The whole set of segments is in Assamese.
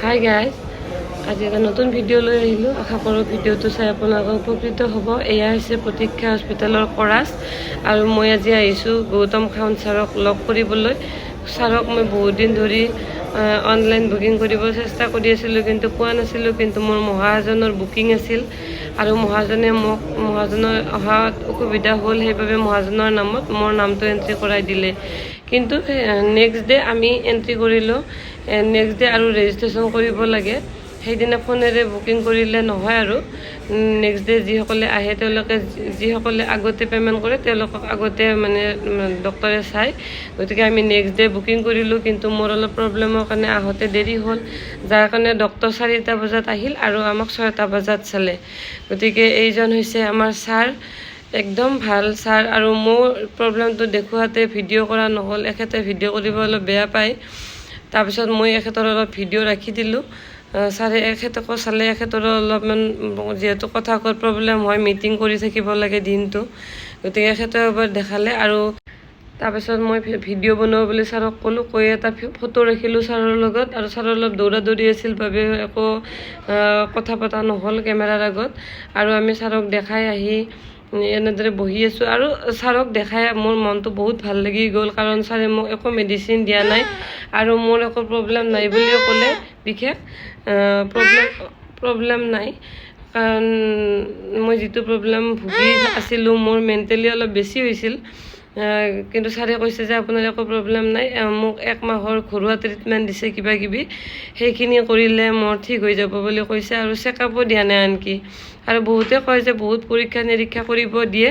হাই গাইজ, আজি এটা নতুন ভিডিঅ' লৈ আহিলোঁ। আশা কৰোঁ ভিডিঅ'টো চাই আপোনালোক উপকৃত হ'ব। এয়া হৈছে প্ৰতীক্ষা হস্পিটেলৰ কৰাচ, আৰু মই আজি আহিছোঁ গৌতম খাউণ্ড ছাৰক লগ কৰিবলৈ। ছাৰক মই বহুত দিন ধৰি অনলাইন বুকিং কৰিব চেষ্টা কৰি আছিলোঁ, কিন্তু পোৱা নাছিলোঁ। কিন্তু মোৰ মহাজনৰ বুকিং আছিল, আৰু মহাজনৰ অহাত অসুবিধা হ'ল, সেইবাবে মহাজনৰ নামত মোৰ নামটো এণ্ট্ৰি কৰাই দিলে। কিন্তু নেক্সট ডে আমি এণ্ট্ৰি কৰিলোঁ। নেক্সট ডে আৰু ৰেজিষ্ট্ৰেশ্যন কৰিব লাগে। সেইদিনা ফোনেৰে বুকিং কৰিলে নহয়, আৰু নেক্সট ডে যিসকলে আহে তেওঁলোকে যিসকলে আগতে পে'মেণ্ট কৰে তেওঁলোকক আগতে ডক্টৰে চায়। গতিকে আমি নেক্সট ডে বুকিং কৰিলোঁ, কিন্তু মোৰ অলপ প্ৰব্লেমৰ কাৰণে আহোঁতে দেৰি হ'ল, যাৰ কাৰণে ডক্টৰ 4টা বজাত আহিল আৰু আমাক 6টা বজাত চালে। গতিকে এইজন হৈছে আমাৰ ছাৰ, একদম ভাল ছাৰ। আৰু মোৰ প্ৰব্লেমটো দেখুৱাতে ভিডিঅ' কৰা নহ'ল, এখেতে ভিডিঅ' কৰিব অলপ বেয়া পায়। তাৰপিছত মই এখেতৰ অলপ ভিডিঅ' ৰাখি দিলোঁ। ছাৰে এখেতকো চালে, এখেতৰো অলপমান যিহেতু কথা কোৱাৰ প্ৰব্লেম হয়, মিটিং কৰি থাকিব লাগে দিনটো, গতিকে এখেতেও এবাৰ দেখালে। আৰু তাৰপিছত মই ভিডিঅ' বনাব বুলি ছাৰক ক'লোঁ, কৈ এটা ফটো ৰাখিলোঁ ছাৰৰ লগত। আৰু ছাৰৰ অলপ দৌৰা দৌৰি আছিল বাবে একো কথা পতা নহ'ল কেমেৰাৰ আগত। আৰু আমি ছাৰক দেখাই আহি এনেদৰে বহি আছোঁ, আৰু ছাৰক দেখাই মোৰ মনটো বহুত ভাল লাগি গ'ল, কাৰণ ছাৰে মোক একো মেডিচিন দিয়া নাই, আৰু মোৰ একো প্ৰব্লেম নাই বুলিও ক'লে। বিশেষ প্ৰব্লেম নাই, কাৰণ মই যিটো প্ৰব্লেম ভুগি আছিলোঁ, মোৰ মেণ্টেলি অলপ বেছি হৈছিল। কিন্তু ছাৰে কৈছে যে আপোনাৰ একো প্ৰব্লেম নাই, মোক 1 মাহৰ ঘৰুৱা ট্ৰিটমেণ্ট দিছে, কিবা কিবি সেইখিনি কৰিলে মোৰ ঠিক হৈ যাব বুলি কৈছে। আৰু চেকআপো দিয়া নাই আনকি। আৰু বহুতে কয় যে বহুত পৰীক্ষা নিৰীক্ষা কৰিব দিয়ে,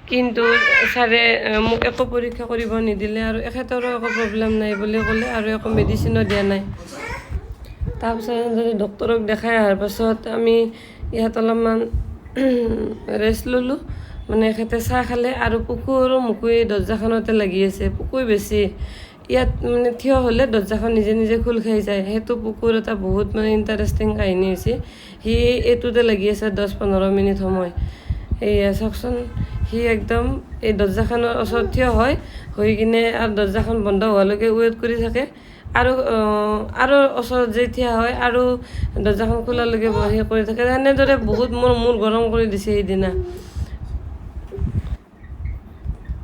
কিন্তু ছাৰে মোক একো পৰীক্ষা কৰিব নিদিলে, আৰু এখেতৰো একো প্ৰব্লেম নাই বুলি ক'লে, আৰু একো মেডিচিনো দিয়া নাই। তাৰপিছত ডক্টৰক দেখাই অহাৰ পাছত আমি ইয়াত অলপমান ৰেষ্ট ল'লোঁ। এখেতে চাহ খালে, আৰু পুকুৰো মুকুৰি দৰ্জাখনতে লাগি আছে। পুকুৰ বেছি ইয়াত থিয় হ'লে দৰ্জাখন নিজে নিজে খোল খাই যায়। সেইটো পুকুৰ এটা বহুত ইণ্টাৰেষ্টিং কাহিনী হৈছে। সি এইটোতে লাগি আছে 10-15 মিনিট সময়। এয়া চাওকচোন, সি একদম এই দৰ্জাখনৰ ওচৰত থিয় হয়, হৈ কিনে আৰু দৰ্জাখন বন্ধ হোৱালৈকে ৱেইট কৰি থাকে, আৰু ওচৰত যে থিয় হয়, আৰু দৰ্জাখন খোলালৈকে বহি কৰি থাকে। এনেদৰে বহুত মূৰ গৰম কৰি দিছে সেইদিনা।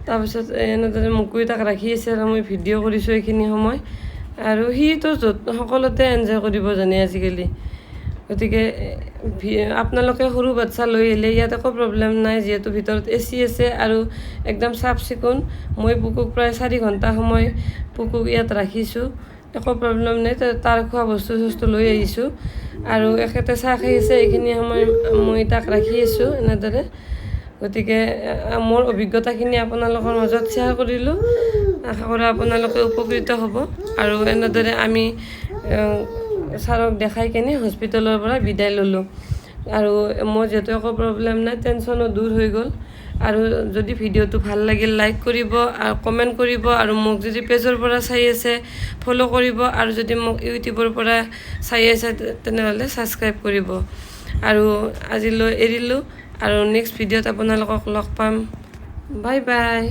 তাৰপিছত এনেদৰে মুকুৰি তাক ৰাখি আছে, আৰু মই ভিডিঅ' কৰিছোঁ এইখিনি সময়। আৰু সিটো সকলোতে এনজয় কৰিব জানে আজিকালি। গতিকে আপোনালোকে সৰু বাচ্ছা লৈ আহিলে ইয়াত একো প্ৰব্লেম নাই, যিহেতু ভিতৰত AC আছে, আৰু একদম চাফ চিকুণ। মই পুকুক প্ৰায় 4 ঘণ্টা সময় পুকুক ইয়াত ৰাখিছোঁ, একো প্ৰব্লেম নাই। তাৰ খোৱা বস্তু লৈ আহিছোঁ, আৰু এখেতে চাহ খাই আছে, এইখিনি সময় মই তাক ৰাখি আছোঁ এনেদৰে। গতিকে মোৰ অভিজ্ঞতাখিনি আপোনালোকৰ মাজত শ্বেয়াৰ কৰিলোঁ। আশা কৰোঁ আপোনালোকে উপকৃত হ'ব। আৰু এনেদৰে আমি ছাৰক দেখাই কিনে হস্পিটেলৰ পৰা বিদায় ল'লোঁ। আৰু মোৰ যিহেতু একো প্ৰব্লেম নাই, টেনশ্যনো দূৰ হৈ গ'ল। আৰু যদি ভিডিঅ'টো ভাল লাগিল, লাইক কৰিব আৰু কমেণ্ট কৰিব। আৰু মোক যদি পেজৰ পৰা চাই আছে ফ'ল' কৰিব, আৰু যদি মোক ইউটিউবৰ পৰা চাই আছে তেনেহ'লে ছাবস্ক্ৰাইব কৰিব। আৰু আজিলৈ এৰিলোঁ, আৰু নেক্সট ভিডিঅ'ত আপোনালোকক লগ পাম। Bye bye.